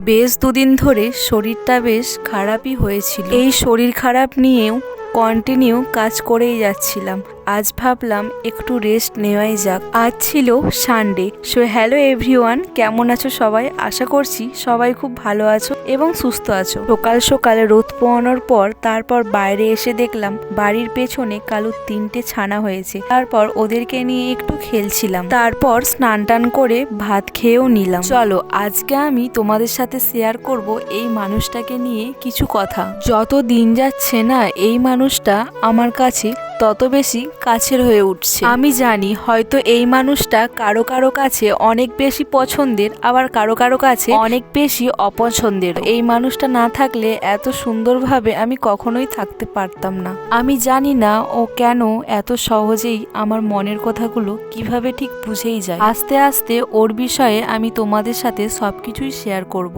বেশ দুদিন ধরে শরীরটা বেশ খারাপই হয়েছিল। এই শরীর খারাপ নিয়েও কন্টিনিউ কাজ করেই যাচ্ছিলাম। আজ ভাবলাম একটু রেস্ট নেওয়াই যাক। আজ ছিল সানডে। সো হ্যালো এভরিওয়ান, কেমন আছো সবাই? আশা করছি সবাই খুব ভালো আছো এবং সুস্থ আছো। সকাল সকাল রোদ পোয়ানোর পর তারপর বাইরে এসে দেখলাম বাড়ির পেছনে কালুর 3টে ছানা হয়েছে। তারপর ওদেরকে নিয়ে একটু খেলছিলাম। তারপর স্নান টান করে ভাত খেয়েও নিলাম। চলো আজকে আমি তোমাদের সাথে শেয়ার করব এই মানুষটাকে নিয়ে কিছু কথা। যত দিন যাচ্ছে না এই মানুষটা আমার কাছে তত বেশি কাছের হয়ে উঠছে। আমি জানি হয়তো এই মানুষটা কারো কারো কাছে অনেক বেশি পছন্দের, আবার কারো কারো কাছে অনেক বেশি অপছন্দের। এই মানুষটা না থাকলে এত সুন্দরভাবে আমি কখনোই থাকতে পারতাম না। আমি জানি না ও কেন এত সহজেই আমার মনের কথাগুলো কিভাবে ঠিক বুঝেই যায়। আস্তে আস্তে ওর বিষয়ে আমি তোমাদের সাথে সবকিছুই শেয়ার করব।